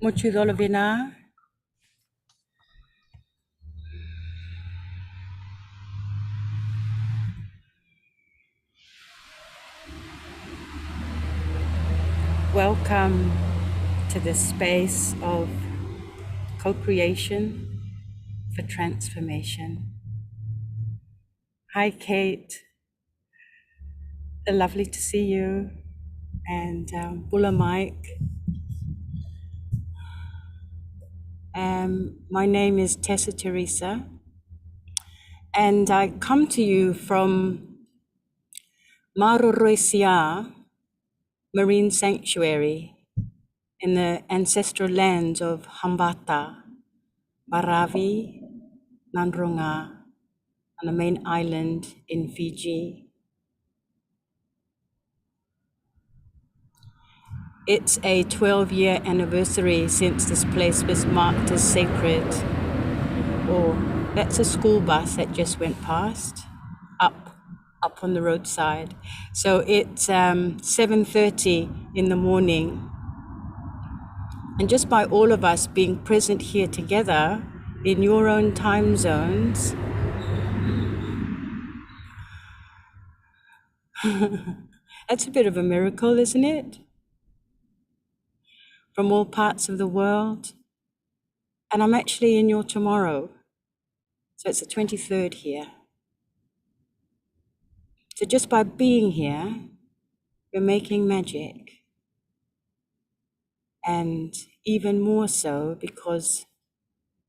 Mochudolovina. Welcome to this space of co-creation for transformation. Hi, Kate. Lovely to see you. And Bula Mike. My name is Tessa Teresa, and I come to you from Maruroisia Marine Sanctuary in the ancestral lands of Hambata, Maravi, Nandrunga, on the main island in Fiji. It's a 12-year anniversary since this place was marked as sacred. Or that's a school bus that just went past, up on the roadside. So it's 7:30 in the morning. And just by all of us being present here together in your own time zones, that's a bit of a miracle, isn't it? From all parts of the world. And I'm actually in your tomorrow. So it's the 23rd here. So just by being here, you're making magic. And even more so because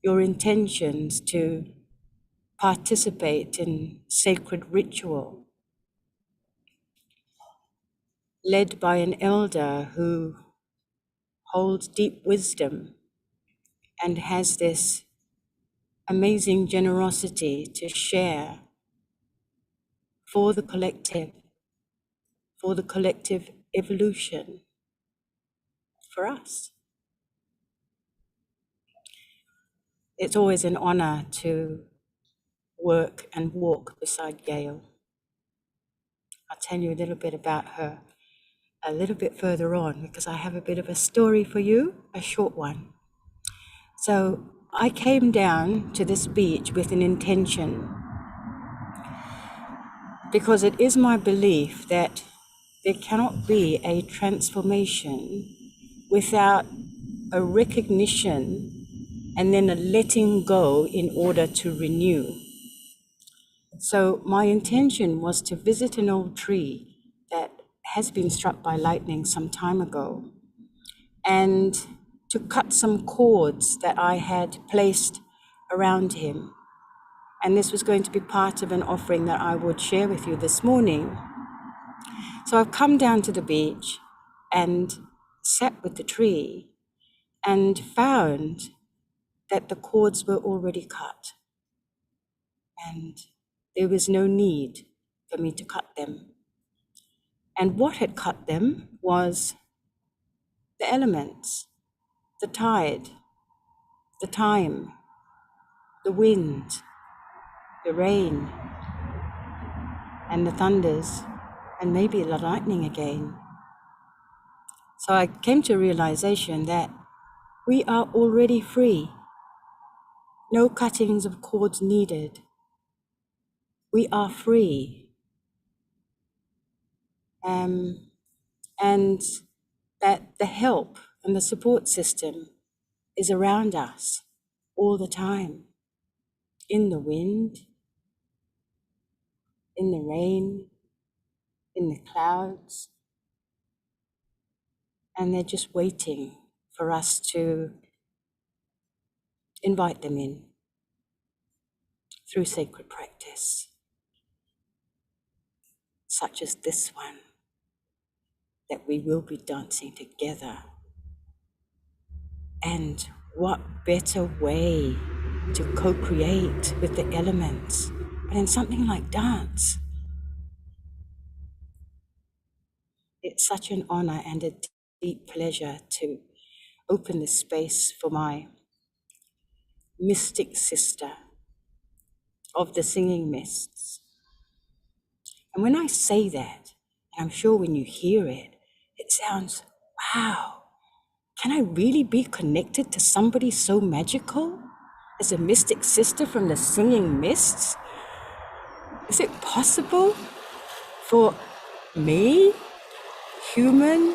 your intentions to participate in sacred ritual led by an elder who holds deep wisdom and has this amazing generosity to share for the collective evolution for us. It's always an honor to work and walk beside Gail. I'll tell you a little bit about her a little bit further on because I have a bit of a story for you, a short one. So I came down to this beach with an intention because it is my belief that there cannot be a transformation without a recognition and then a letting go in order to renew. So my intention was to visit an old tree that has been struck by lightning some time ago and to cut some cords that I had placed around him. And this was going to be part of an offering that I would share with you this morning. So I've come down to the beach and sat with the tree and found that the cords were already cut and there was no need for me to cut them. And what had cut them was the elements, the tide, the time, the wind, the rain, and the thunders, and maybe the lightning again. So I came to a realization that we are already free. No cuttings of cords needed. We are free. And that the help and the support system is around us all the time, in the wind, in the rain, in the clouds, and they're just waiting for us to invite them in through sacred practice, such as this one, that we will be dancing together. And what better way to co-create with the elements but in something like dance. It's such an honor and a deep pleasure to open this space for my mystic sister of the Singingmists. And when I say that, and I'm sure when you hear it, it sounds, wow, can I really be connected to somebody so magical as a mystic sister from the Singing Mists? Is it possible for me, human,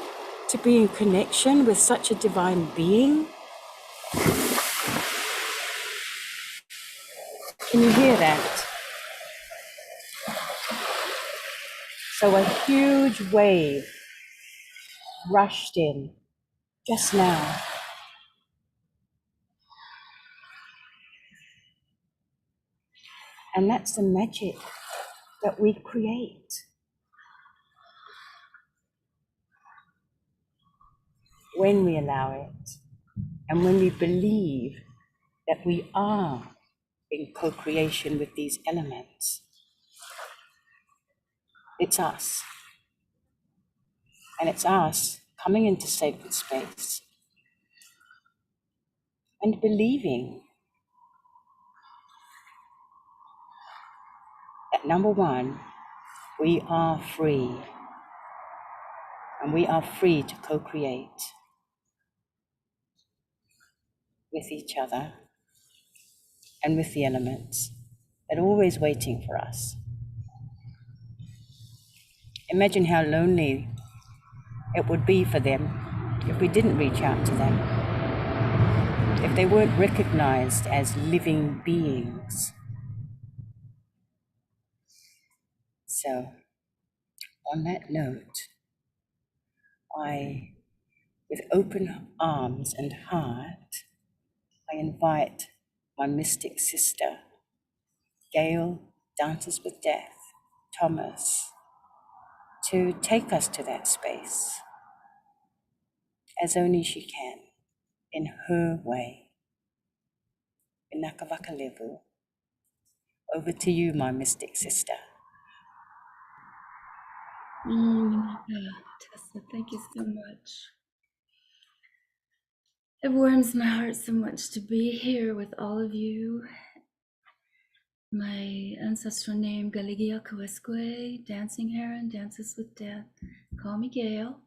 to be in connection with such a divine being? Can you hear that? So a huge wave rushed in just now. And that's the magic that we create when we allow it and when we believe that we are in co-creation with these elements. It's us. And it's us coming into sacred space and believing that, number one, we are free, and we are free to co-create with each other and with the elements that are always waiting for us. Imagine how lonely it would be for them if we didn't reach out to them, if they weren't recognized as living beings. So, on that note, with open arms and heart, I invite my mystic sister, Gail, Dances with Death, Thomas, to take us to that space as only she can, in her way. Inakavaka levu. Over to you, my mystic sister. Tessa, thank you so much. It warms my heart so much to be here with all of you. My ancestral name, Galigia Kawesque, Dancing Heron, Dances with Death. Call me Gail.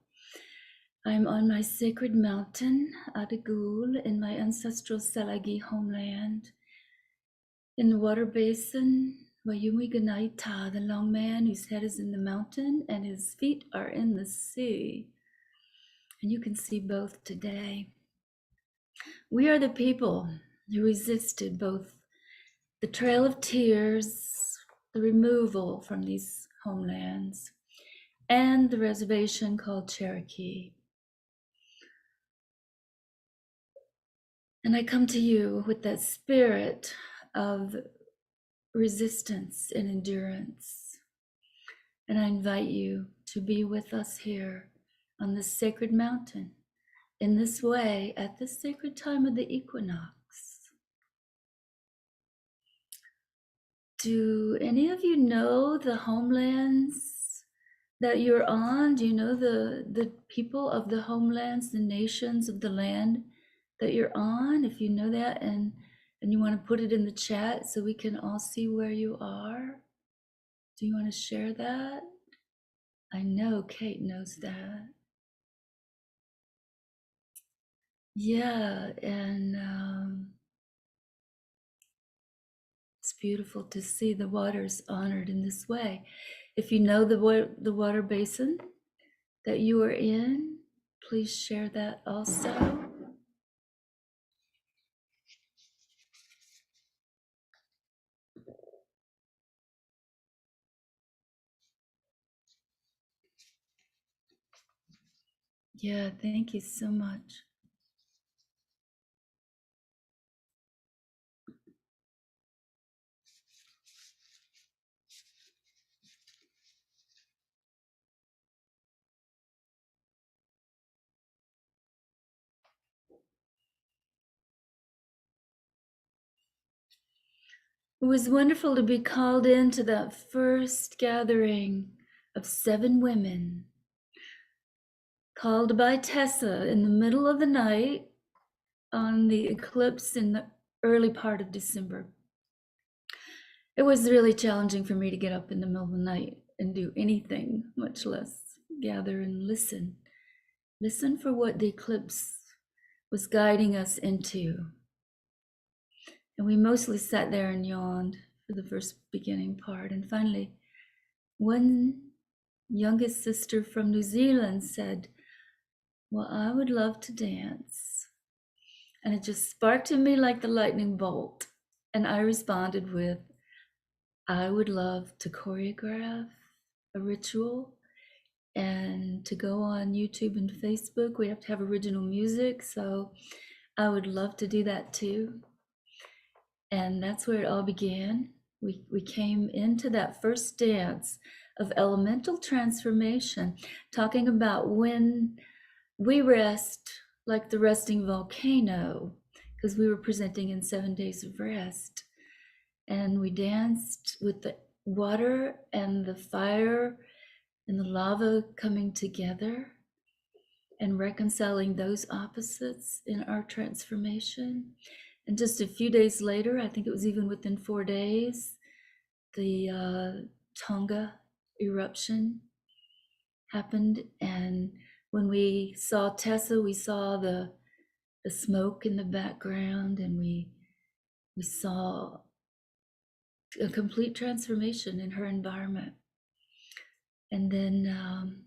I'm on my sacred mountain, Adagul, in my ancestral Selagi homeland. In the water basin, Wayumi Ganaita, the long man whose head is in the mountain and his feet are in the sea. And you can see both today. We are the people who resisted both the Trail of Tears, the removal from these homelands, and the reservation called Cherokee. And I come to you with that spirit of resistance and endurance. And I invite you to be with us here on this sacred mountain, in this way, at this sacred time of the equinox. Do any of you know the homelands that you're on? Do you know the people of the homelands, the nations of the land that you're on? If you know that and you want to put it in the chat so we can all see where you are. Do you want to share that? I know Kate knows that. Yeah, and it's beautiful to see the waters honored in this way. If you know the water basin that you are in, please share that also. Yeah, thank you so much. It was wonderful to be called into that first gathering of 7 women, called by Tessa in the middle of the night on the eclipse in the early part of December. It was really challenging for me to get up in the middle of the night and do anything, much less gather and listen. Listen for what the eclipse was guiding us into. And we mostly sat there and yawned for the first beginning part. And finally, one youngest sister from New Zealand said, well, I would love to dance. And it just sparked in me like the lightning bolt. And I responded with, I would love to choreograph a ritual and to go on YouTube and Facebook. We have to have original music. So I would love to do that too. And that's where it all began. We came into that first dance of elemental transformation, talking about when we rest like the resting volcano, because we were presenting in 7 days of rest. And we danced with the water and the fire and the lava coming together and reconciling those opposites in our transformation. And just a few days later, I think it was even within 4 days, the Tonga eruption happened. And when we saw Tessa, we saw the smoke in the background, and we saw a complete transformation in her environment. And then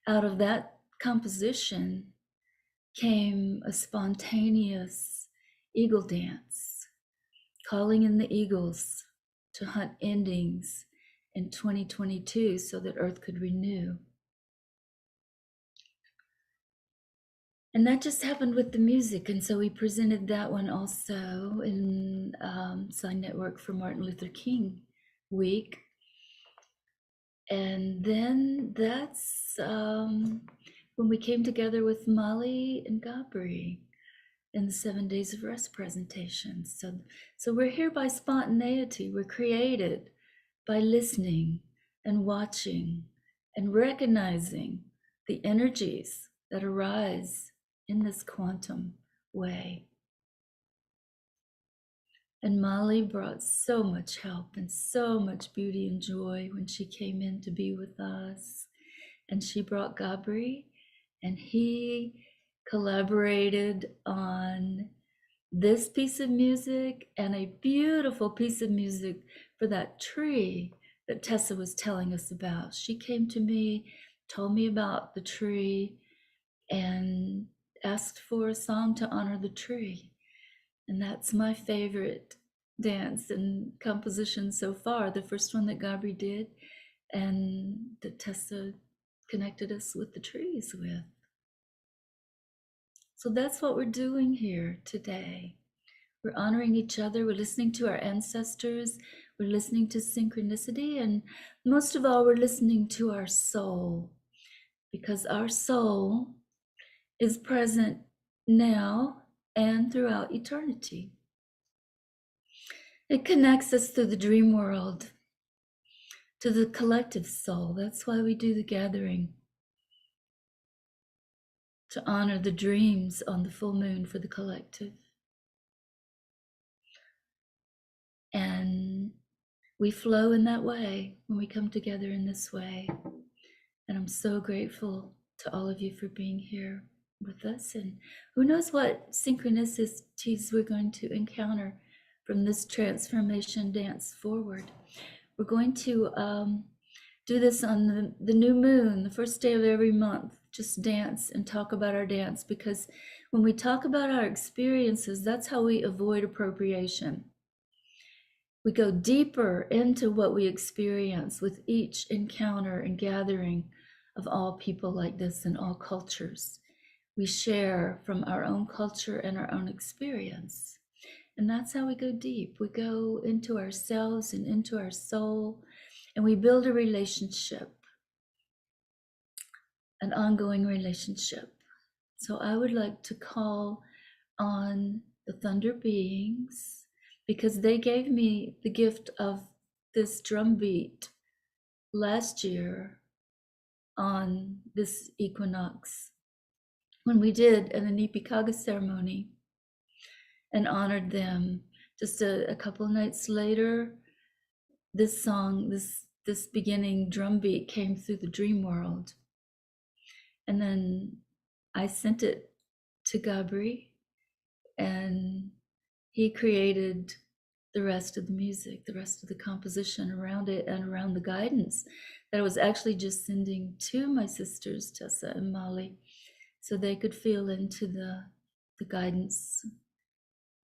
out of that composition came a spontaneous eagle dance, calling in the eagles to hunt endings in 2022 so that Earth could renew. And that just happened with the music. And so we presented that one also in Sign Network for Martin Luther King Week. And then that's when we came together with Molly and Gabri in the 7 Days of Rest presentations. So we're here by spontaneity. We're created by listening and watching and recognizing the energies that arise in this quantum way. And Molly brought so much help and so much beauty and joy when she came in to be with us. And she brought Gabri, and he collaborated on this piece of music and a beautiful piece of music for that tree that Tessa was telling us about. She came to me, told me about the tree, and asked for a song to honor the tree. And that's my favorite dance and composition so far. The first one that Gabri did, and that Tessa connected us with the trees with. So that's what we're doing here today. We're honoring each other. We're listening to our ancestors. We're listening to synchronicity. And most of all, we're listening to our soul, because our soul is present now and throughout eternity. It connects us through the dream world to the collective soul. That's why we do the gathering, to honor the dreams on the full moon for the collective. And we flow in that way when we come together in this way. And I'm so grateful to all of you for being here with us. And who knows what synchronicities we're going to encounter from this transformation dance forward. We're going to do this on the new moon, the first day of every month. Just dance and talk about our dance, because when we talk about our experiences, that's how we avoid appropriation. We go deeper into what we experience with each encounter and gathering of all people like this in all cultures. We share from our own culture and our own experience. And that's how we go deep. We go into ourselves and into our soul, and we build a relationship, an ongoing relationship. So I would like to call on the Thunder beings, because they gave me the gift of this drum beat last year on this equinox when we did an Anipikaga ceremony and honored them. Just a couple of nights later, this song, this beginning drum beat came through the dream world. And then I sent it to Gabri, he created the rest of the music, the rest of the composition around it, and around the guidance that I was actually just sending to my sisters, Tessa and Molly, so they could feel into the guidance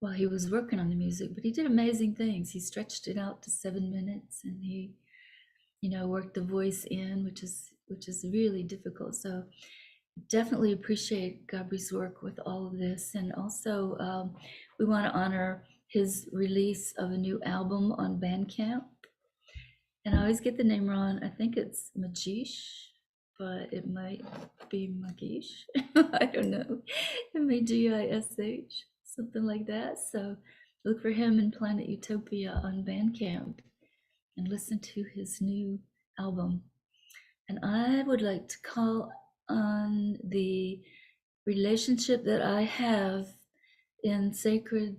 while he was working on the music. But he did amazing things. He stretched it out to 7 minutes, and he, worked the voice in, which is really difficult. So definitely appreciate Gabri's work with all of this. And also we want to honor his release of a new album on Bandcamp. And I always get the name wrong. I think it's Magish, but it might be Magish. I don't know. Magish, something like that. So look for him in Planet Utopia on Bandcamp and listen to his new album. And I would like to call on the relationship that I have in sacred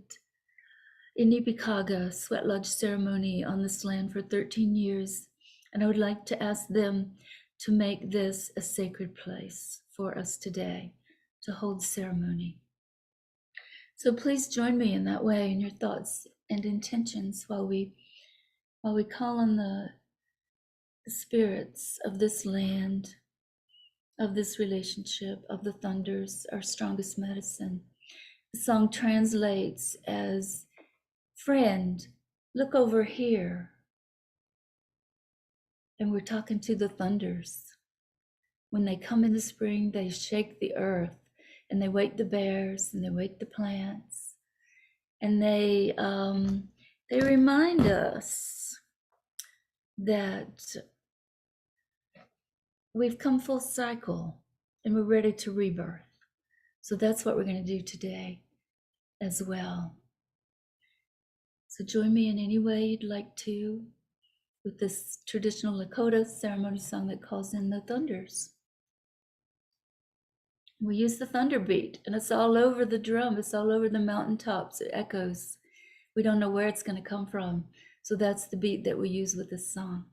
Inipikaga Sweat Lodge ceremony on this land for 13 years. And I would like to ask them to make this a sacred place for us today, to hold ceremony. So please join me in that way in your thoughts and intentions while we call on the spirits of this land, of this relationship, of the thunders, our strongest medicine. The song translates as, friend, look over here. And we're talking to the thunders. When they come in the spring, they shake the earth, and they wake the bears, and they wake the plants, and they remind us that we've come full cycle and we're ready to rebirth. So that's what we're going to do today as well. So join me in any way you'd like to with this traditional Lakota ceremony song that calls in the thunders. We use the thunder beat, and it's all over the drum. It's all over the mountaintops. It echoes. We don't know where it's going to come from. So that's the beat that we use with this song.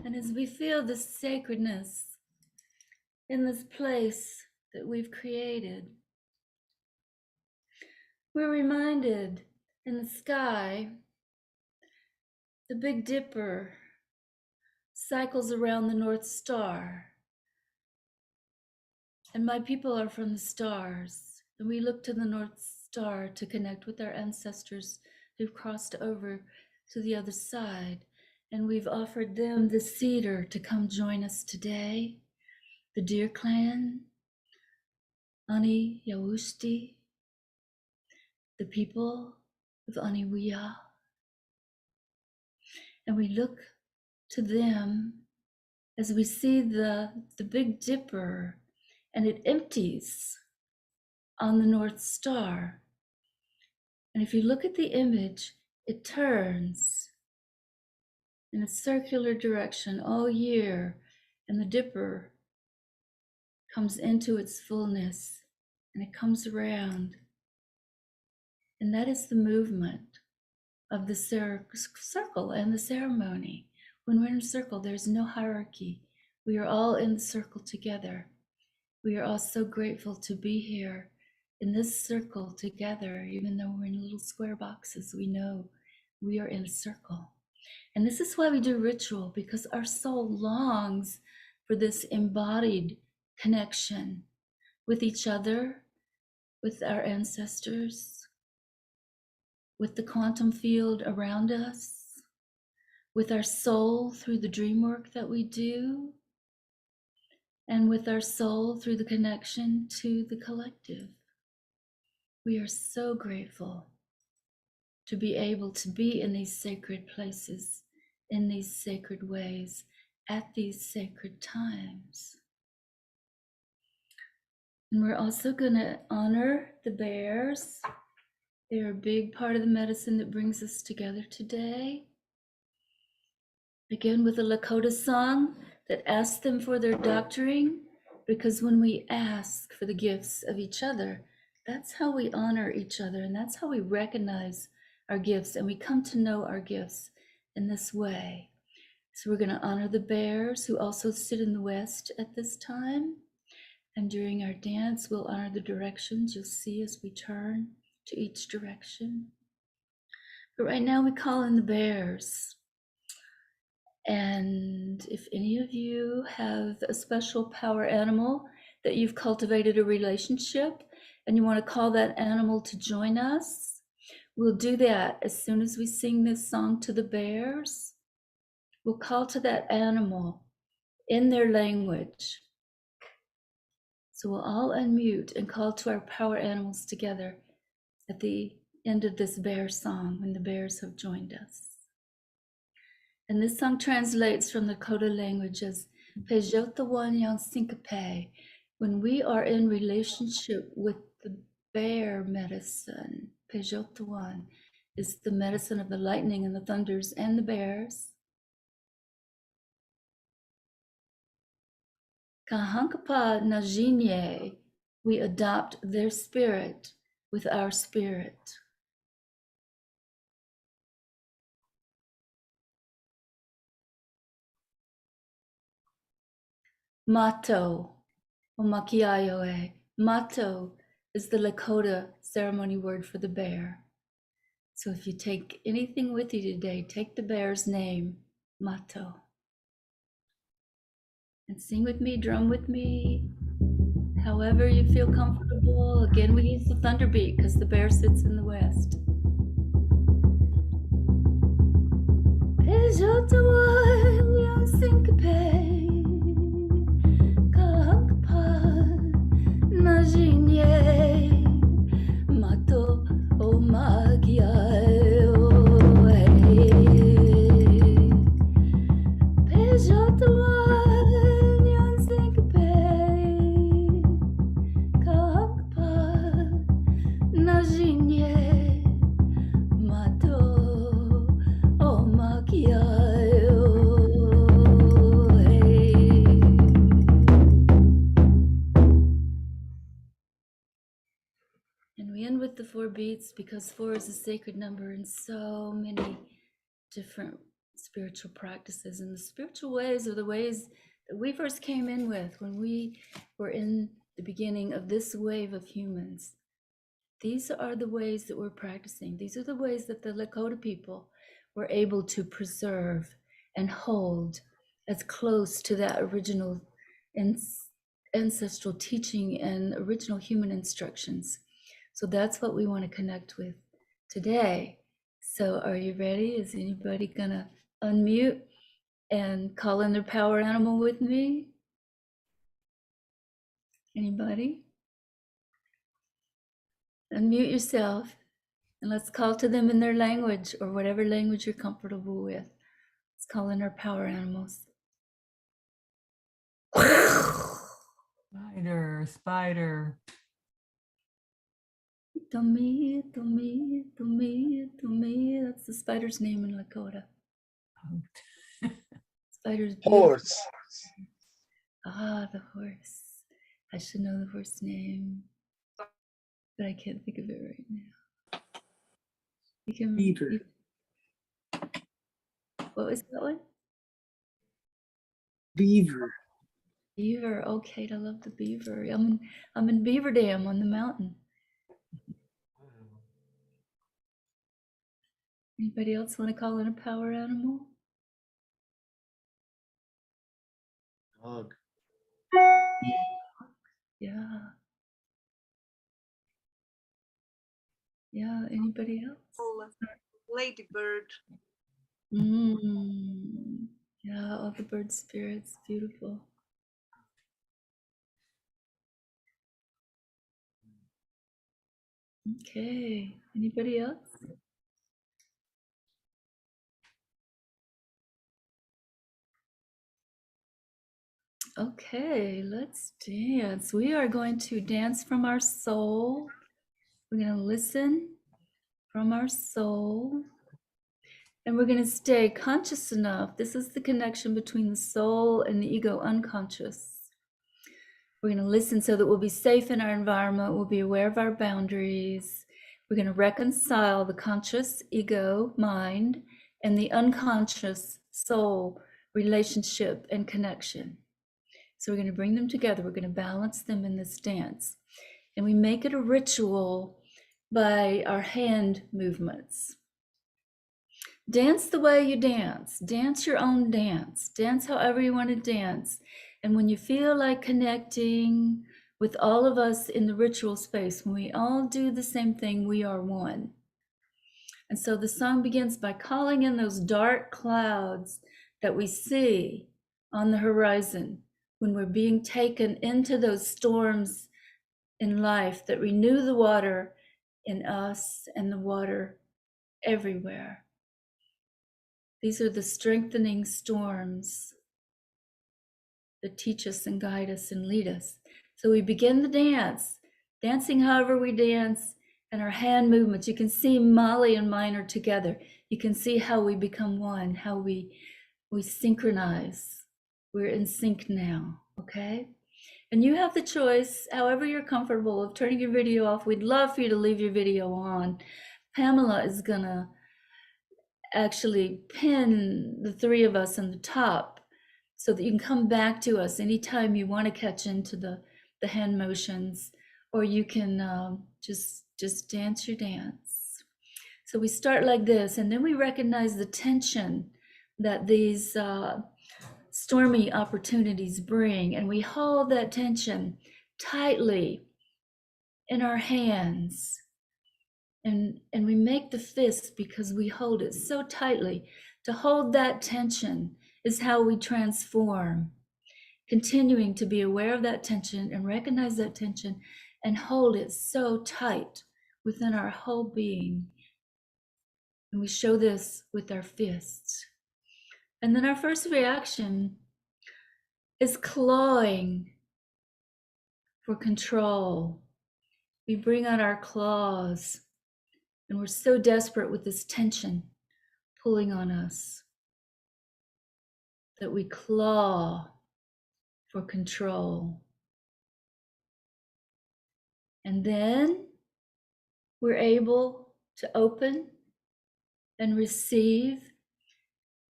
And as we feel the sacredness in this place that we've created, we're reminded in the sky, the Big Dipper cycles around the North Star. And my people are from the stars. And we look to the North Star to connect with our ancestors who've crossed over to the other side. And we've offered them the cedar to come join us today. The Deer Clan, Ani Yawusti, the people of Aniwiya. And we look to them as we see the Big Dipper, and it empties on the North Star. And if you look at the image, it turns in a circular direction all year, and the Dipper comes into its fullness, and it comes around. And that is the movement of the circle and the ceremony. When we're in a circle, there's no hierarchy. We are all in the circle together. We are all so grateful to be here in this circle together. Even though we're in little square boxes, we know we are in a circle. And this is why we do ritual, because our soul longs for this embodied connection with each other, with our ancestors, with the quantum field around us, with our soul through the dream work that we do, and with our soul through the connection to the collective. We are so grateful to be able to be in these sacred places, in these sacred ways, at these sacred times. And we're also going to honor the bears. They're a big part of the medicine that brings us together today. Again, with a Lakota song that asks them for their doctoring, because when we ask for the gifts of each other, that's how we honor each other, and that's how we recognize our gifts, and we come to know our gifts in this way. So we're going to honor the bears who also sit in the west at this time. And during our dance, we'll honor the directions you'll see as we turn to each direction. But right now we call in the bears. And if any of you have a special power animal that you've cultivated a relationship and you want to call that animal to join us, we'll do that as soon as we sing this song to the bears. We'll call to that animal in their language. So we'll all unmute and call to our power animals together at the end of this bear song when the bears have joined us. And this song translates from the Lakota language as Pejotawan Yang Syncope. When we are in relationship with the bear medicine, Pejotawan is the medicine of the lightning and the thunders and the bears. Kahankapa Najinye, we adopt their spirit with our spirit. Mato, Omakiayoe. Mato is the Lakota ceremony word for the bear. So if you take anything with you today, take the bear's name, Mato. And sing with me, drum with me, however you feel comfortable. Again, we use the thunder beat because the bear sits in the west. Mato o magia And we end with the 4 beats because 4 is a sacred number in so many different spiritual practices. And the spiritual ways are the ways that we first came in with when we were in the beginning of this wave of humans. These are the ways that we're practicing. These are the ways that the Lakota people were able to preserve and hold as close to that original ancestral teaching and original human instructions. So that's what we want to connect with today. So are you ready? Is anybody gonna unmute and call in their power animal with me? Anybody? Unmute yourself and let's call to them in their language or whatever language you're comfortable with. Let's call in our power animals. Spider, spider. Tomi, Tomi, Tomi, Tomi. That's the spider's name in Lakota. Spider's beautiful. Horse. Ah, the horse. I should know the horse name, but I can't think of it right now. You can. Beaver. What was that one? Beaver. Beaver. Okay, I love the beaver. I'm in Beaver Dam on the mountain. Anybody else want to call in a power animal? Dog. Yeah. Yeah. Anybody else? Ladybird. Yeah, all the bird spirits. Beautiful. Okay. Anybody else? Okay, let's dance. We are going to dance from our soul. We're going to listen from our soul. And we're going to stay conscious enough. This is the connection between the soul and the ego unconscious. We're going to listen so that we'll be safe in our environment. We'll be aware of our boundaries. We're going to reconcile the conscious ego mind and the unconscious soul relationship and connection. So we're going to bring them together. We're going to balance them in this dance. And we make it a ritual by our hand movements. Dance the way you dance. Dance your own dance. Dance however you want to dance. And when you feel like connecting with all of us in the ritual space, when we all do the same thing, we are one. And so the song begins by calling in those dark clouds that we see on the horizon when we're being taken into those storms in life that renew the water in us and the water everywhere. These are the strengthening storms that teach us and guide us and lead us. So we begin the dance, dancing however we dance, and our hand movements. You can see Molly and mine are together. You can see how we become one, how we synchronize. We're in sync now, okay? And you have the choice, however you're comfortable, of turning your video off. We'd love for you to leave your video on. Pamela is gonna actually pin the three of us on the top so that you can come back to us anytime you want to catch into the hand motions, or you can just dance your dance. So we start like this, and then we recognize the tension that these stormy opportunities bring, and we hold that tension tightly in our hands. And we make the fist because we hold it so tightly. To hold that tension is how we transform, continuing to be aware of that tension and recognize that tension and hold it so tight within our whole being. And we show this with our fists. And then our first reaction is clawing for control. We bring out our claws, and we're so desperate with this tension pulling on us that we claw for control. And then we're able to open and receive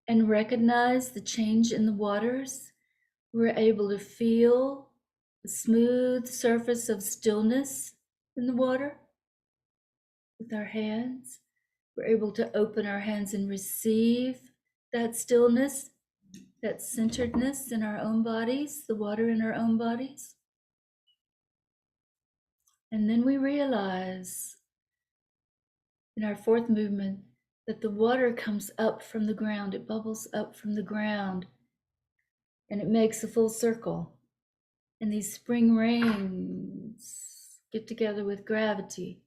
and recognize the change in the waters. We're able to feel the smooth surface of stillness in the water with our hands. We're able to open our hands and receive that stillness, that centeredness in our own bodies, the water in our own bodies. And then we realize in our fourth movement that the water comes up from the ground, it bubbles up from the ground, and it makes a full circle. And these spring rains get together with gravity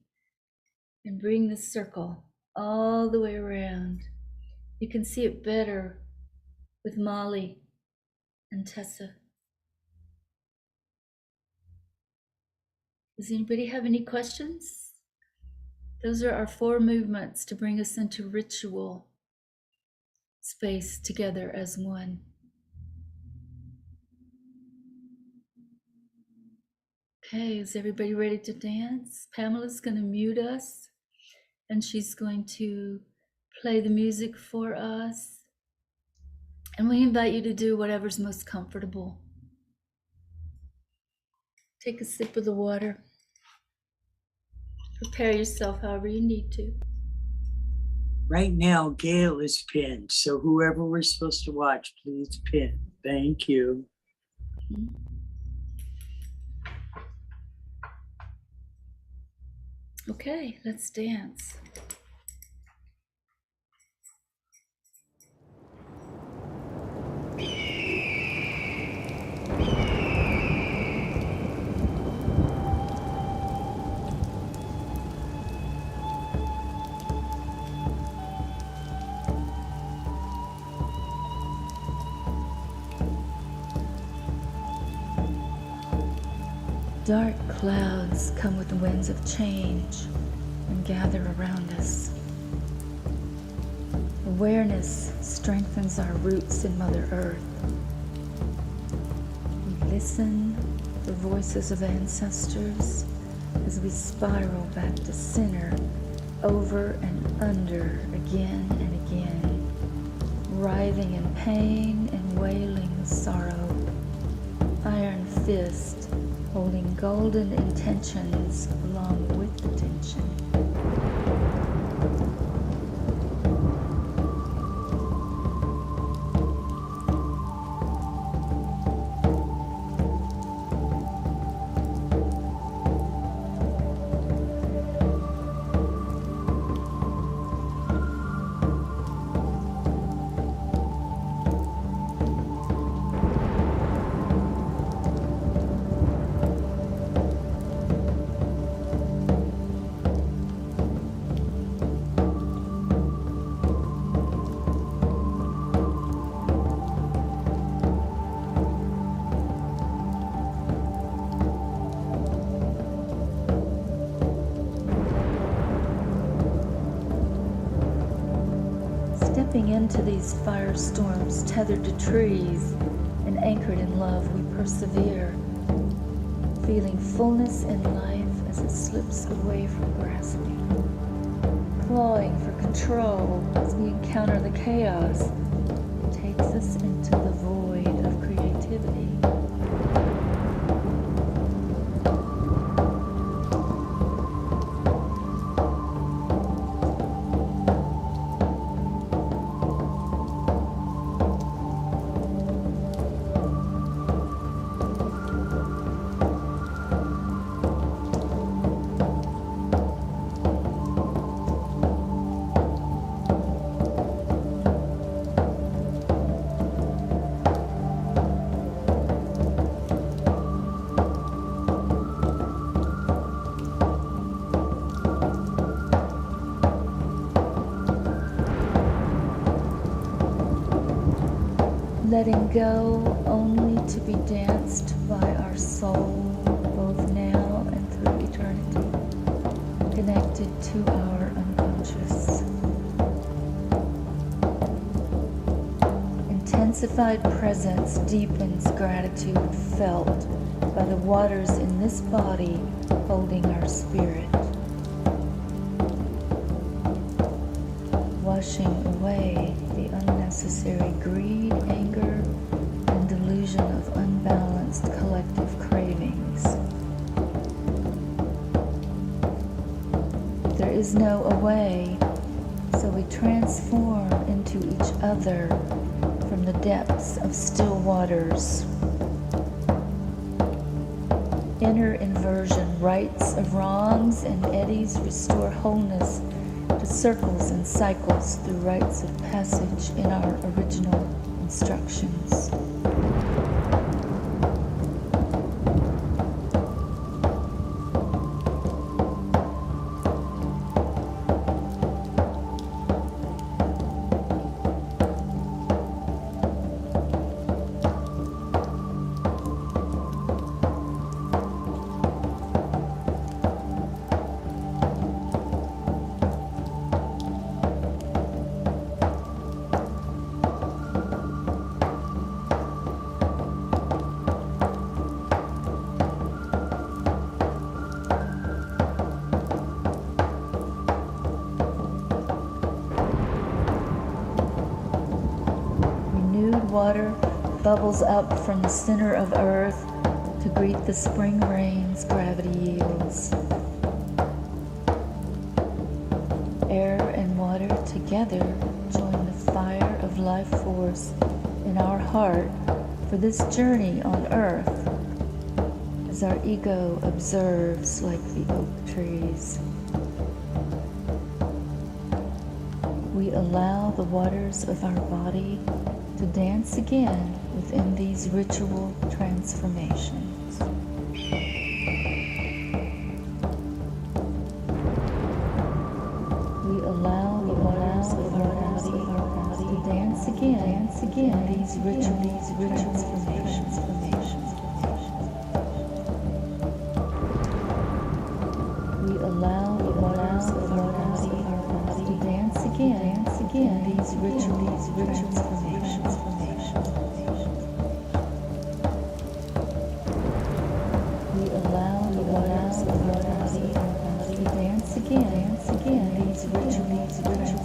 and bring the circle all the way around. You can see it better with Molly and Tessa. Does anybody have any questions? Those are our four movements to bring us into ritual space together as one. Okay, is everybody ready to dance? Pamela's going to mute us, and she's going to play the music for us. And we invite you to do whatever's most comfortable. Take a sip of the water. Prepare yourself however you need to. Right now, Gail is pinned. So whoever we're supposed to watch, please pin. Thank you. Okay, let's dance. Dark clouds come with the winds of change and gather around us. Awareness strengthens our roots in Mother Earth. We listen for voices of ancestors as we spiral back to center, over and under, again and again, writhing in pain and wailing sorrow. Iron fist holding golden intentions along with the tension. Stepping into these firestorms, tethered to trees and anchored in love, we persevere, feeling fullness in life as it slips away from grasping, clawing for control as we encounter the chaos that takes us into the void of creativity. Letting go only to be danced by our soul, both now and through eternity, connected to our unconscious. Intensified presence deepens gratitude felt by the waters in this body holding our spirit, washing away the unnecessary greed, anger, and delusion of unbalanced collective cravings. There is no away, so we transform into each other from the depths of still waters. Inner inversion, rights of wrongs and eddies restore wholeness to circles and cycles through rites of passage in our original instructions. Water bubbles up from the center of earth to greet the spring rains gravity yields. Air and water water together join the fire of life force in our heart for this journey on earth, as our ego observes like the oak trees. We allow the waters of our body to dance again within these ritual transformations. We allow the waters of our body to dance again these ritual transformations. We allow the waters of our body to dance again these ritual transformations. We allow the waters of our body to dance again these ritual transformations.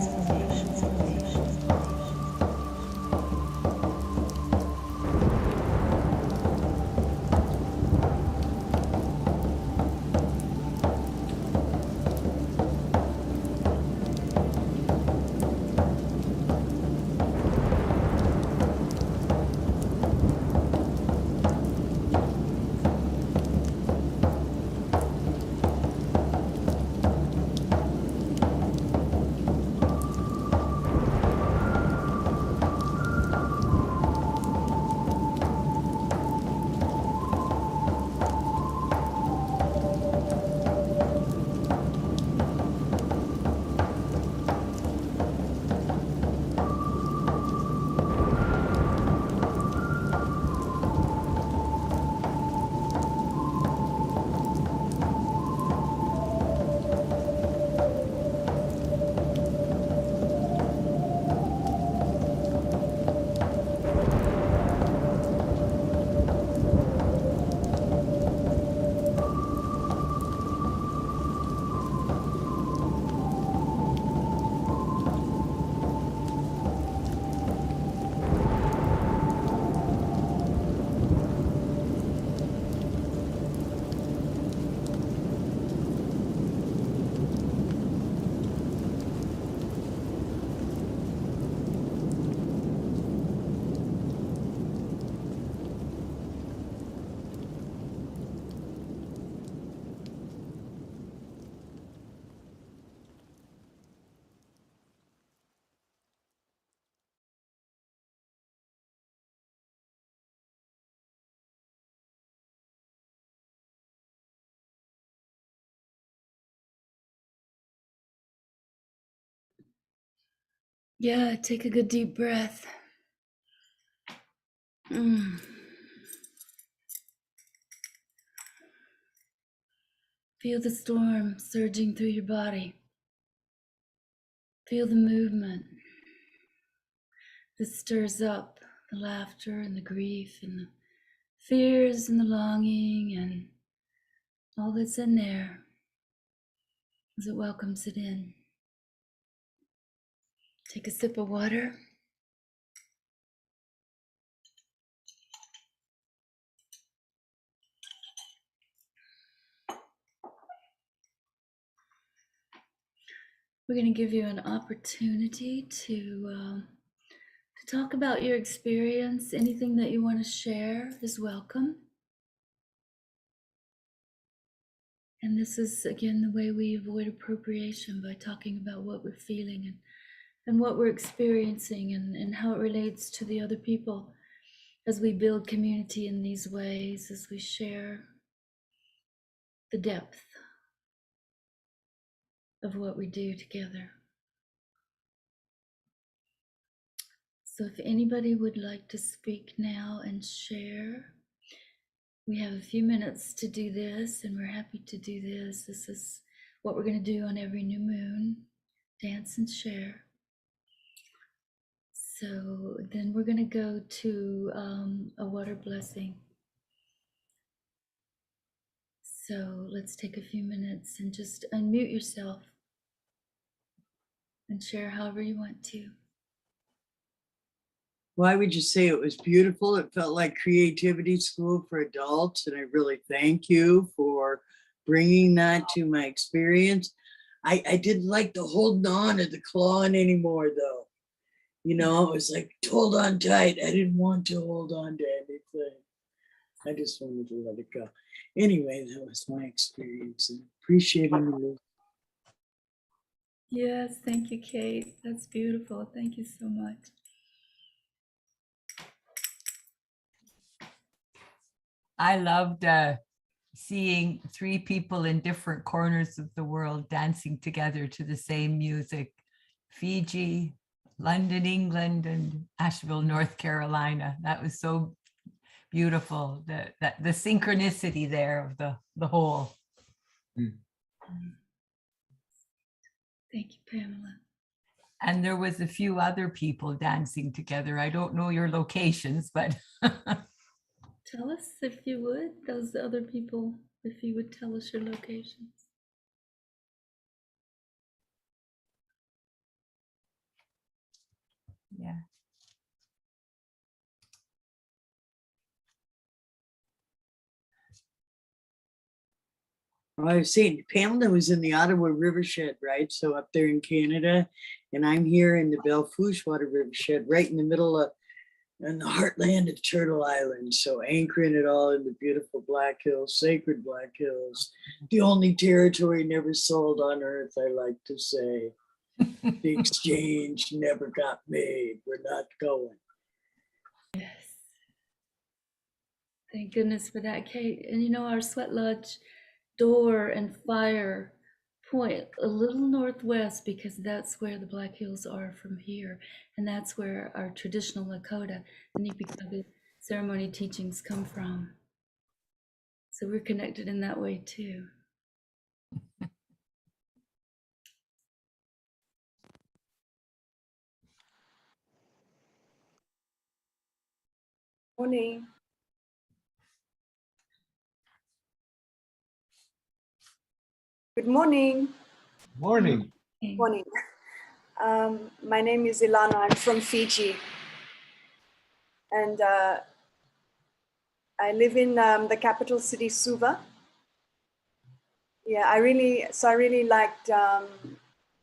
Yeah, take a good deep breath. Feel the storm surging through your body. Feel the movement. This stirs up the laughter and the grief and the fears and the longing and all that's in there as it welcomes it in. Take a sip of water. We're going to give you an opportunity to talk about your experience. Anything that you want to share is welcome. And this is, again, the way we avoid appropriation, by talking about what we're feeling and what we're experiencing and how it relates to the other people as we build community in these ways, as we share the depth of what we do together. So if anybody would like to speak now and share, we have a few minutes to do this, and we're happy to do this. This is what we're going to do on every new moon, dance and share. So then we're going to go to a water blessing. So let's take a few minutes and just unmute yourself and share however you want to. Why would you say it was beautiful? It felt like creativity school for adults, and I really thank you for bringing that to my experience. I didn't like the holding on or the clawing anymore though. You know, it was like hold on tight. I didn't want to hold on to anything. I just wanted to let it go. Anyway, that was my experience and appreciating you. Yes, thank you, Kate. That's beautiful. Thank you so much. I loved seeing three people in different corners of the world dancing together to the same music. Fiji, London, England, and Asheville, North Carolina. That was so beautiful. The synchronicity there of the whole. Thank you, Pamela. And there was a few other people dancing together. I don't know your locations, but Tell us if you would, those other people, if you would tell us your locations. yeah. Well, I was saying, Pamela was in the Ottawa Rivershed, right? So up there in Canada, and I'm here in the Belle Fourche Water Rivershed, right in the middle of, in the heartland of Turtle Island. So anchoring it all in the beautiful Black Hills, sacred Black Hills, the only territory never sold on earth, I like to say. The exchange never got made. We're not going. Yes. Thank goodness for that, Kate. And you know, our sweat lodge door and fire point a little northwest because that's where the Black Hills are from here. And that's where our traditional Lakota, the Nipi ceremony teachings come from. So we're connected in that way too. Morning. Good morning. Morning. Morning. My name is Ilana. I'm from Fiji. And I live in the capital city, Suva. Yeah, I really liked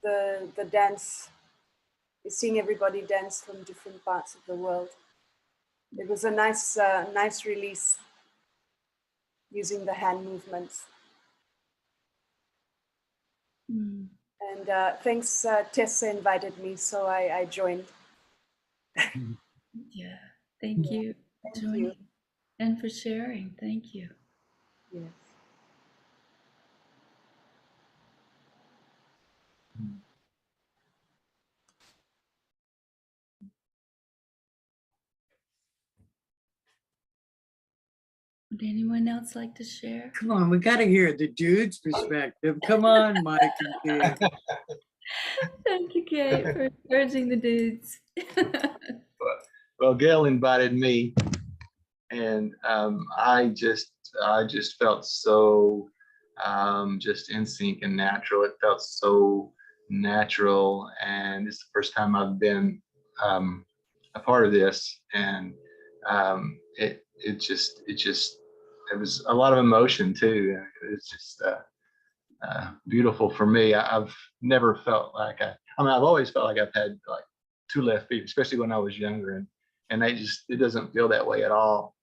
the dance, seeing everybody dance from different parts of the world. It was a nice release using the hand movements. Mm. And thanks, Tessa invited me, so I joined. Yeah, thank you for Thank joining you. and for sharing. Thank you. Yes. Would anyone else like to share? Come on, we got to hear the dude's perspective. Come on, Mike and Kate. Thank you, Kate, for encouraging the dudes. Well, Gail invited me, and I just felt so just in sync and natural. It felt so natural, and it's the first time I've been a part of this, and it was a lot of emotion too. It's just beautiful for me. I've never felt like I mean, I've always felt like I've had like two left feet, especially when I was younger, and it doesn't feel that way at all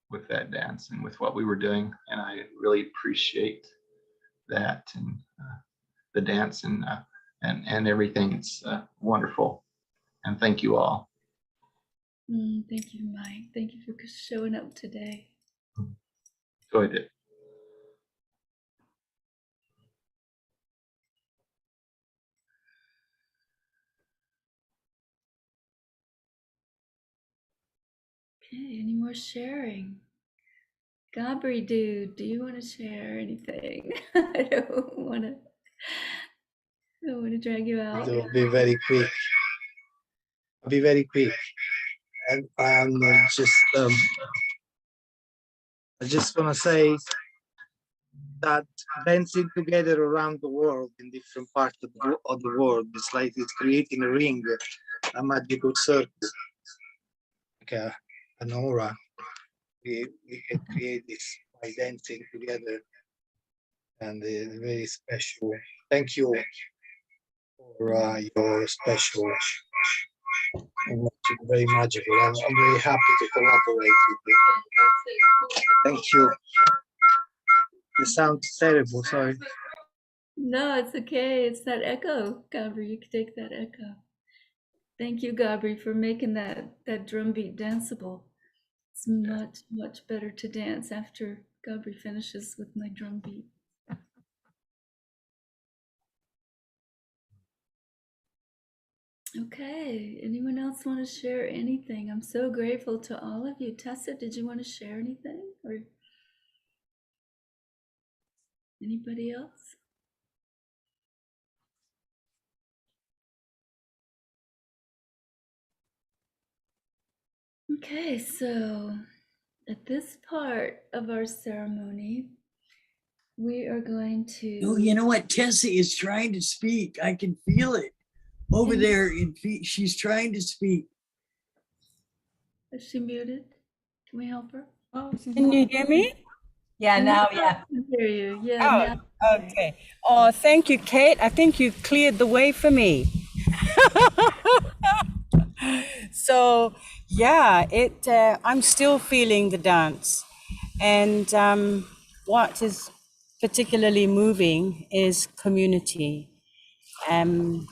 with that dance and with what we were doing. And I really appreciate that and the dance and everything. It's wonderful. And thank you all. Thank you, Mike. Thank you for showing up today. Enjoyed it. Okay, any more sharing? Gabri, dude, do you want to share anything? I don't want to drag you out. I'll be very quick. I'll be very quick. And I just want to say that dancing together around the world in different parts of the world, it's like it's creating a ring, a magical circle, like an aura. We can create this by dancing together. and very special. Thank you for your special, very magical. I'm very happy to collaborate with you. Thank you. The sound's terrible, sorry. No, it's okay. It's that echo, Gabri. You can take that echo. Thank you, Gabri, for making that drum beat danceable. It's much, much better to dance after Gabri finishes with my drum beat. Okay, anyone else want to share anything? I'm so grateful to all of you. Tessa, did you want to share anything? Or anybody else? Okay, so at this part of our ceremony, we are going to. Oh, you know what? Tessa is trying to speak. I can feel it over Can you- there. She's trying to speak. Is she muted? Can we help her? Oh, she's Can you not. hear me? Yeah, now, yeah. I can hear you. Yeah, Oh, now. okay. Oh, thank you, Kate. I think you cleared the way for me. So, yeah, I'm still feeling the dance. And what is particularly moving is community. And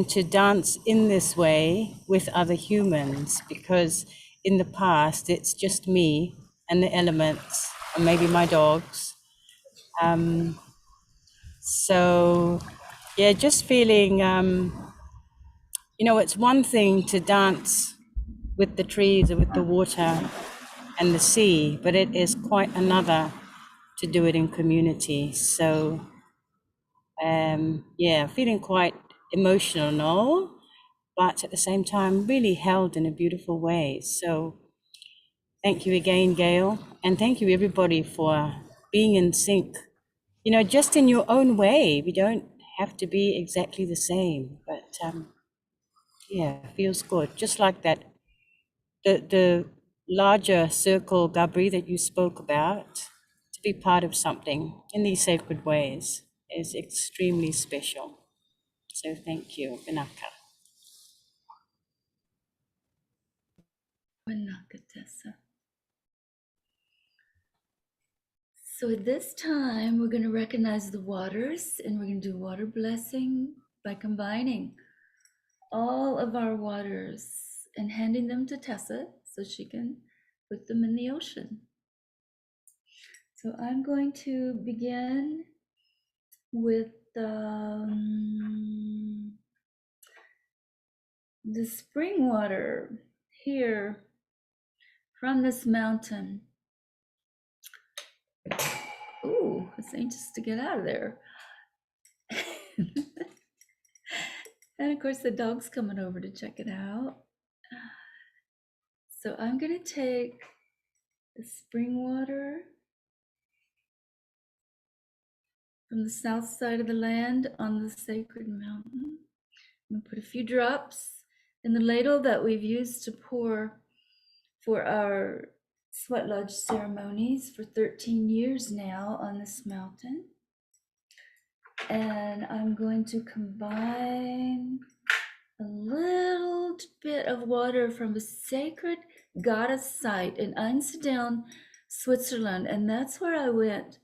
to dance in this way with other humans, because in the past it's just me and the elements and maybe my dogs. So yeah, just feeling, it's one thing to dance with the trees or with the water and the sea, but it is quite another to do it in community. So yeah, feeling quite emotional, but at the same time really held in a beautiful way. So thank you again, Gail, and thank you everybody for being in sync, just in your own way. We don't have to be exactly the same, but yeah, feels good. Just like that, the larger circle, Gabri, that you spoke about, to be part of something in these sacred ways is extremely special. So thank you, Vinaka. Wanakatessa. So at this time, we're going to recognize the waters, and we're going to do water blessing by combining all of our waters and handing them to Tessa so she can put them in the ocean. So I'm going to begin with the spring water here from this mountain. Ooh, it's anxious to get out of there. And of course, the dog's coming over to check it out. So I'm going to take the spring water from the south side of the land on the sacred mountain. I'm going to put a few drops in the ladle that we've used to pour for our sweat lodge ceremonies for 13 years now on this mountain. And I'm going to combine a little bit of water from a sacred goddess site in Einsiedeln, Switzerland. And that's where I went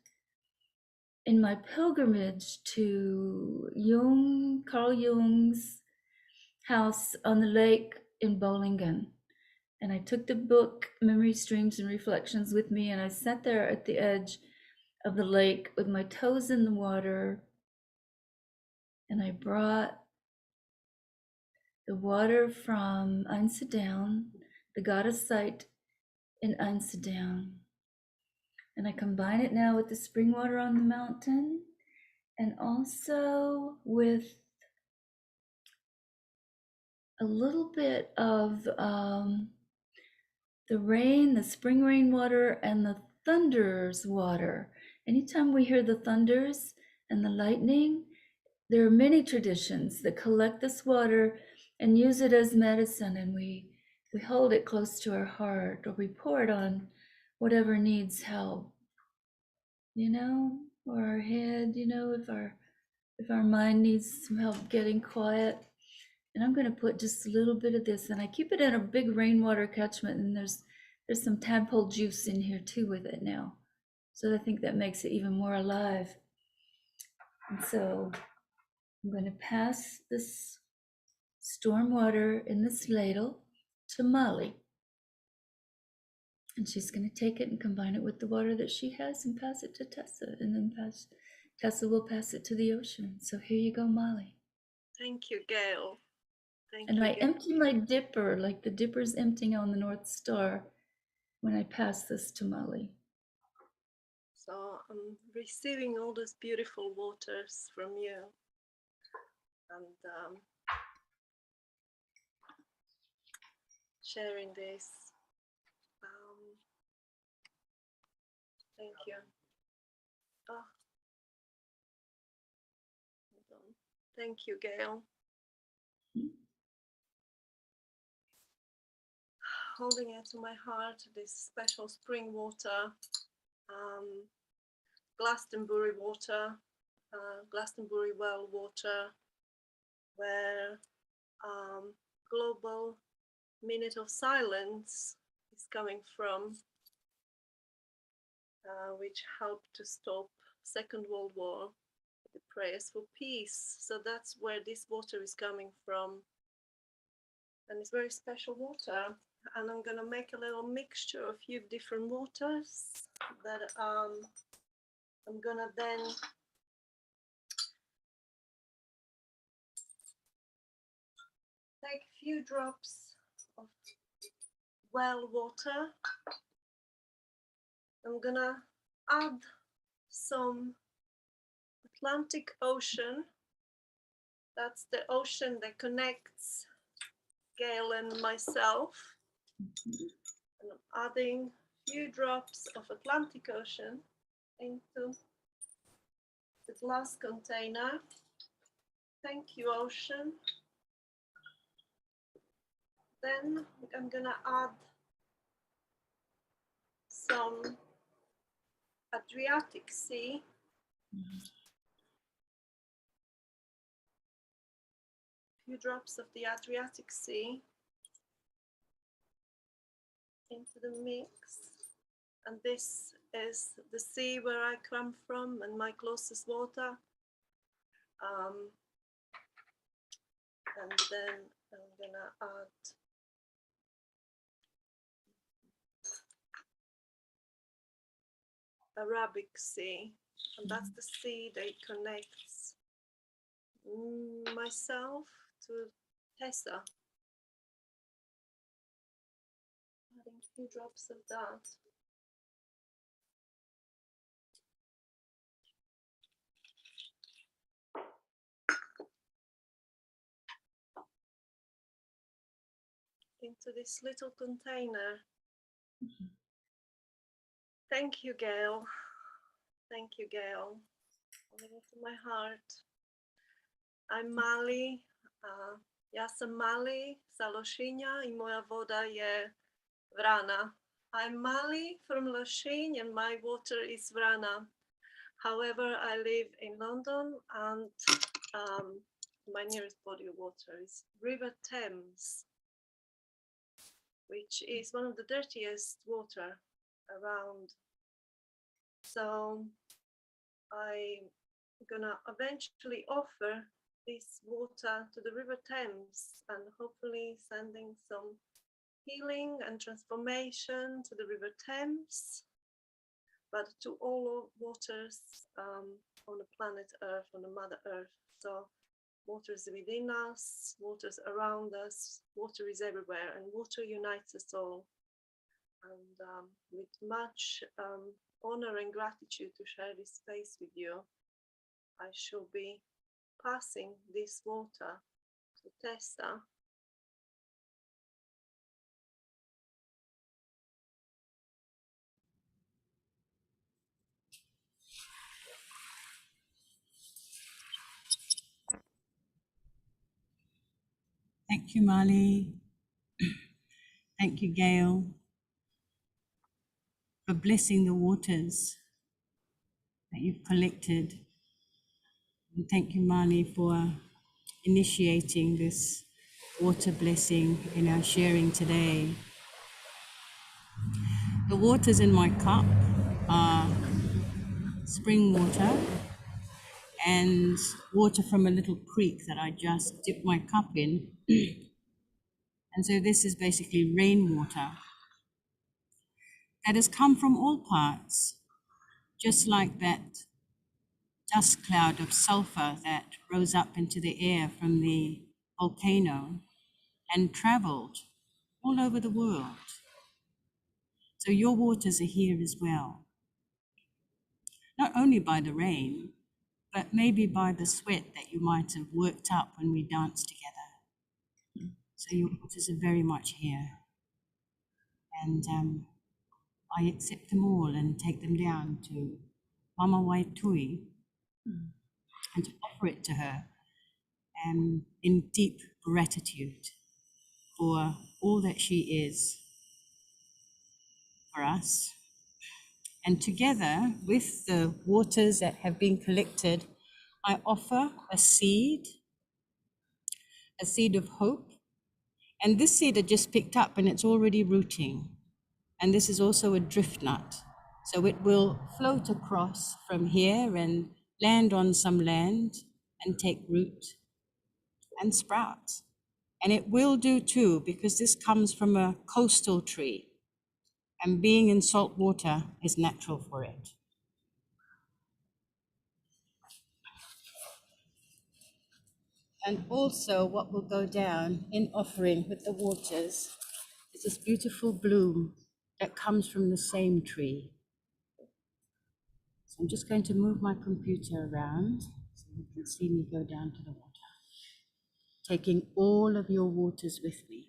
in my pilgrimage to Carl Jung's house on the lake in Bollingen. And I took the book, Memory, Streams, and Reflections with me, and I sat there at the edge of the lake with my toes in the water. And I brought the water from Einsiedeln, the goddess site in Einsiedeln. And I combine it now with the spring water on the mountain and also with a little bit of the rain, the spring rain water, and the thunder's water. Anytime we hear the thunders and the lightning, there are many traditions that collect this water and use it as medicine, and we hold it close to our heart, or we pour it on whatever needs help. or our head, you know, if our mind needs some help getting quiet. And I'm going to put just a little bit of this, and I keep it in a big rainwater catchment, and there's some tadpole juice in here too with it now. So I think that makes it even more alive. And so I'm going to pass this storm water in this ladle to Molly. And she's going to take it and combine it with the water that she has and pass it to Tessa. And then Tessa will pass it to the ocean. So here you go, Molly. Thank you, Gail. Thank And you, I Gail. empty my dipper, like the dipper's emptying on the North Star when I pass this to Molly. So I'm receiving all those beautiful waters from you. And sharing this. Thank you. Oh, hold on. Thank you, Gail. Holding it to my heart, this special spring water, Glastonbury water, Glastonbury well water, where global minute of silence is coming from, which helped to stop Second World War, the prayers for peace. So that's where this water is coming from. And it's very special water. And I'm gonna make a little mixture of a few different waters that I'm gonna then take a few drops of well water. I'm gonna add some Atlantic Ocean. That's the ocean that connects Gail and myself. And I'm adding a few drops of Atlantic Ocean into the glass container. Thank you, ocean. Then I'm gonna add some Adriatic Sea. Few drops of the Adriatic Sea into the mix. And this is the sea where I come from and my closest water. And then I'm gonna add Arabic Sea, and that's the sea that connects myself to Tessa. Adding a few drops of that. Into this little container. Thank you, Gail. Thank you, Gail. Coming into my heart. I'm Mali. Ja sam Mali sa Lošinja I moja voda je Vrana. I'm Mali from Lošinj and my water is Vrana. However, I live in London and my nearest body of water is River Thames, which is one of the dirtiest water around. So I'm gonna eventually offer this water to the River Thames and hopefully sending some healing and transformation to the River Thames, but to all waters on the planet Earth, on the Mother Earth. So waters within us, waters around us, water is everywhere, and water unites us all. And with much honor and gratitude to share this space with you, I shall be passing this water to Tessa. Thank you, Mali. Thank you, Gail, for blessing the waters that you've collected. And thank you, Mali, for initiating this water blessing in our sharing today. The waters in my cup are spring water and water from a little creek that I just dipped my cup in. And so this is basically rainwater that has come from all parts, just like that dust cloud of sulfur that rose up into the air from the volcano and traveled all over the world. So your waters are here as well, not only by the rain, but maybe by the sweat that you might have worked up when we danced together. So your waters are very much here. And I accept them all and take them down to Mama Waitui and to offer it to her in deep gratitude for all that she is for us. And together with the waters that have been collected, I offer a seed of hope. And this seed I just picked up and it's already rooting. And this is also a drift nut. So it will float across from here and land on some land and take root and sprout. And it will do too, because this comes from a coastal tree. And being in salt water is natural for it. And also what will go down in offering with the waters is this beautiful bloom that comes from the same tree. So I'm just going to move my computer around so you can see me go down to the water, taking all of your waters with me.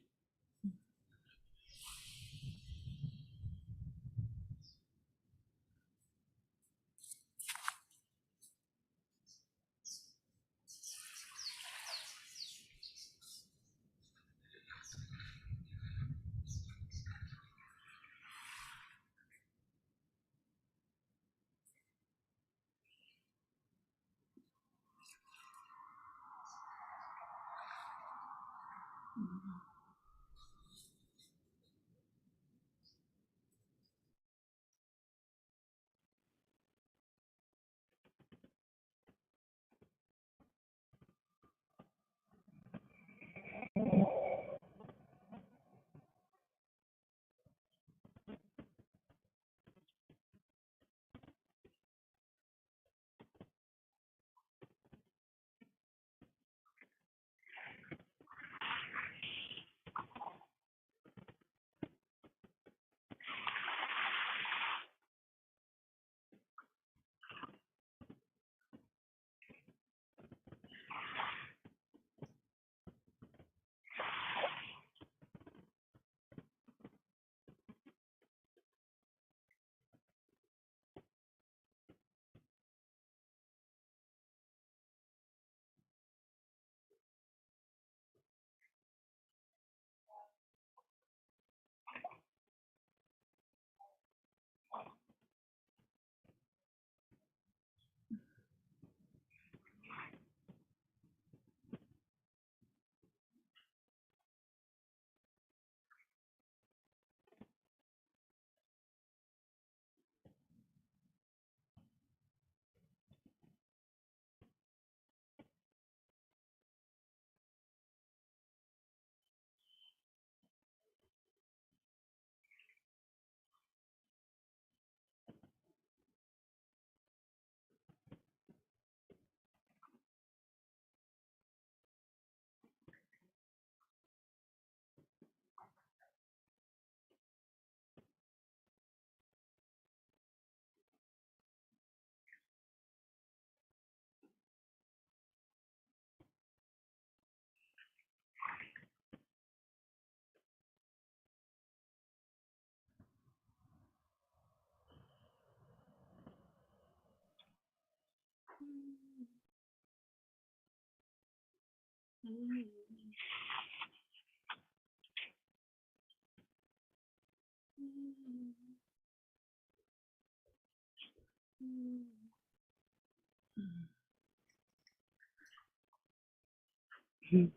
Thank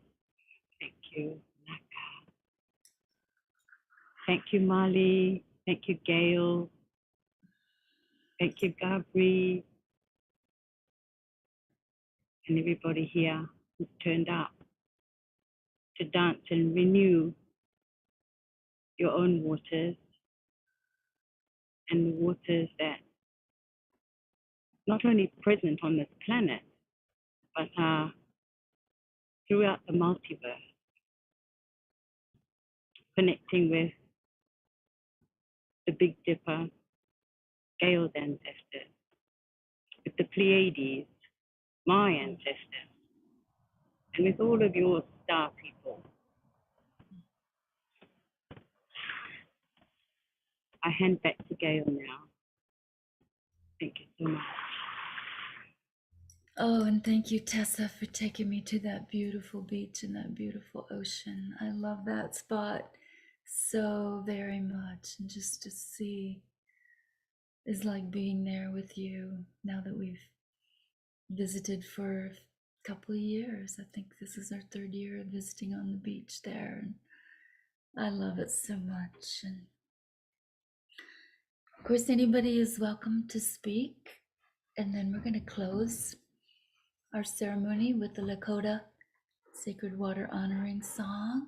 you, Naka. Thank you, Mali. Thank you, Gail. Thank you, Gabri, and everybody here who's turned up to dance and renew your own waters and the waters that not only present on this planet, but are throughout the multiverse, connecting with the Big Dipper, Gail's ancestors, with the Pleiades, my ancestors, and with all of your star people. I hand back to Gail now. Thank you so much. Oh, and thank you, Tessa, for taking me to that beautiful beach and that beautiful ocean. I love that spot so very much. And just to see is like being there with you now that we've visited for a couple of years. I think this is our third year of visiting on the beach there. And I love it so much. And of course, anybody is welcome to speak. And then we're going to close our ceremony with the Lakota Sacred Water Honoring Song.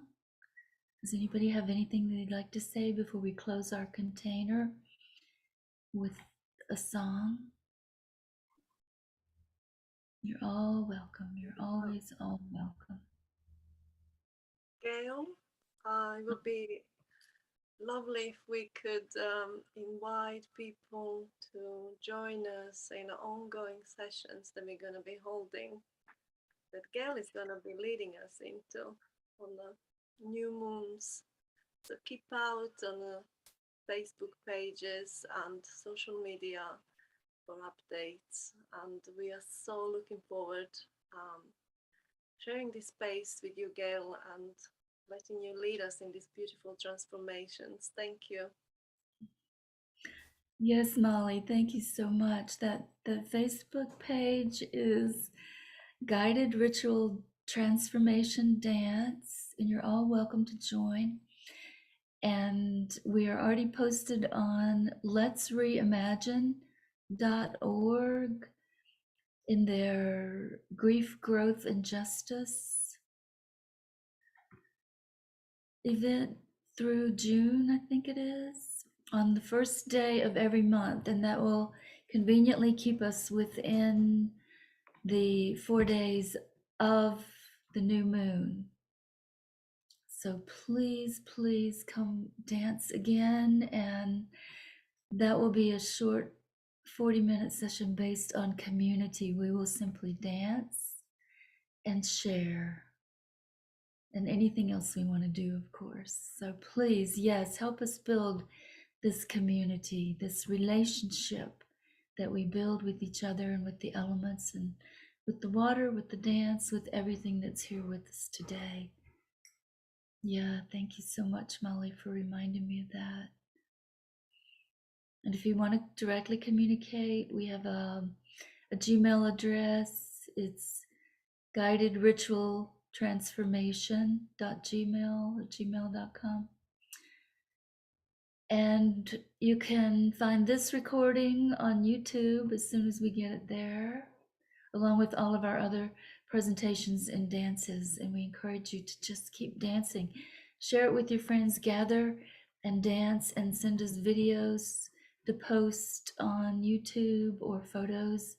Does anybody have anything they'd like to say before we close our container with a song? You're all welcome. You're always all welcome. Gail, it would be lovely if we could invite people to join us in ongoing sessions that we're going to be holding, that Gail is going to be leading us into on the new moons. So keep out on the Facebook pages and social media for updates. And we are so looking forward sharing this space with you, Gail, and letting you lead us in these beautiful transformations. Thank you. Yes, Molly, thank you so much. That the Facebook page is Guided Ritual Transformation Dance, and you're all welcome to join. And we are already posted on letsreimagine.org in their Grief, Growth, and Justice event through June, I think it is, on the first day of every month. And that will conveniently keep us within the 4 days of the new moon. So please, please come dance again. And that will be a short 40-minute session based on community. We will simply dance and share and anything else we want to do, of course. So please, yes, help us build this community, this relationship that we build with each other and with the elements and with the water, with the dance, with everything that's here with us today. Yeah, thank you so much, Molly, for reminding me of that. And if you want to directly communicate, we have a Gmail address. It's guidedritualtransformation.gmail@gmail.com. And you can find this recording on YouTube as soon as we get it there, along with all of our other presentations and dances. And we encourage you to just keep dancing. Share it with your friends, gather and dance, and send us videos to post on YouTube, or photos,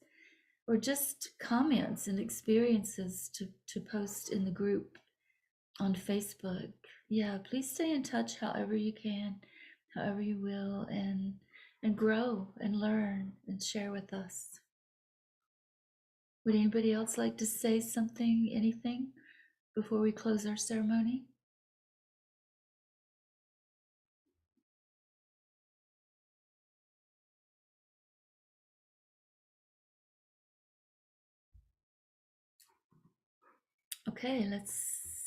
or just comments and experiences to post in the group on Facebook. Yeah, please stay in touch however you can, however you will, and grow and learn and share with us. Would anybody else like to say something, anything, before we close our ceremony? Okay, let's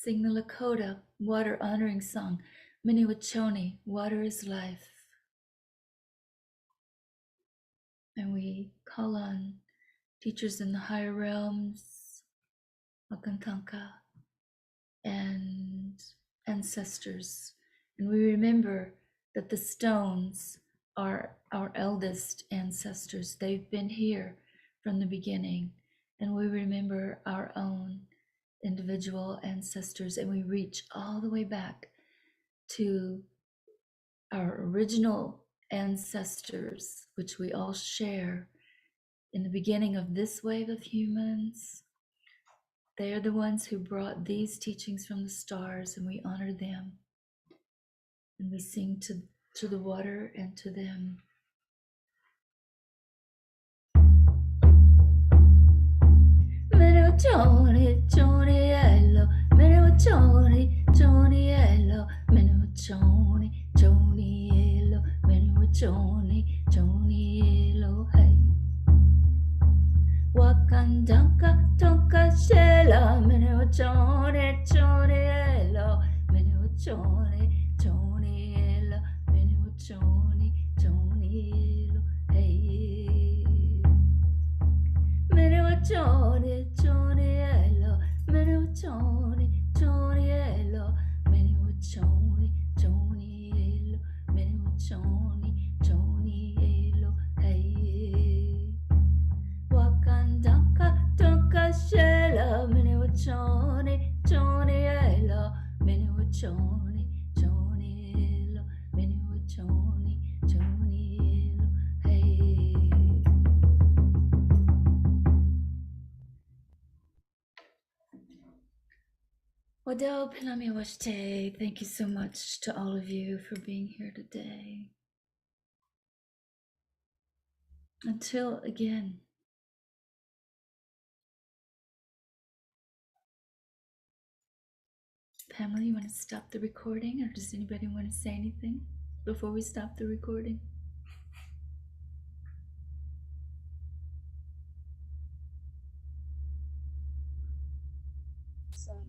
sing the Lakota water honoring song. Miniwachoni, water is life. And we call on teachers in the higher realms, Makantanka, and ancestors. And we remember that the stones are our eldest ancestors. They've been here from the beginning. And we remember our own individual ancestors, and we reach all the way back to our original ancestors, which we all share in the beginning of this wave of humans. They are the ones who brought these teachings from the stars, and we honor them. And we sing to the water and to them. Choni, choni, hello, meno choni, choni, hello, meno choni, choni, hello, meno choni, choni, hello, hey. Wakandaka, tonka, shela, meno choni, choni, hello, meno choni, choni, hello, meno choni, choni, hello, hey. Meno choni, choni, hello, meno choni, choni, hello, meno choni, choni, hello, meno choni, choni, hello, hey. Wakandaka, tonka, shela, meno choni, choni, hello, meno choni, choni, hello, meno choni, choni, hello, hey. Wado Pilami Washte, thank you so much to all of you for being here today. Until again. Pamela, you want to stop the recording, or does anybody want to say anything before we stop the recording? So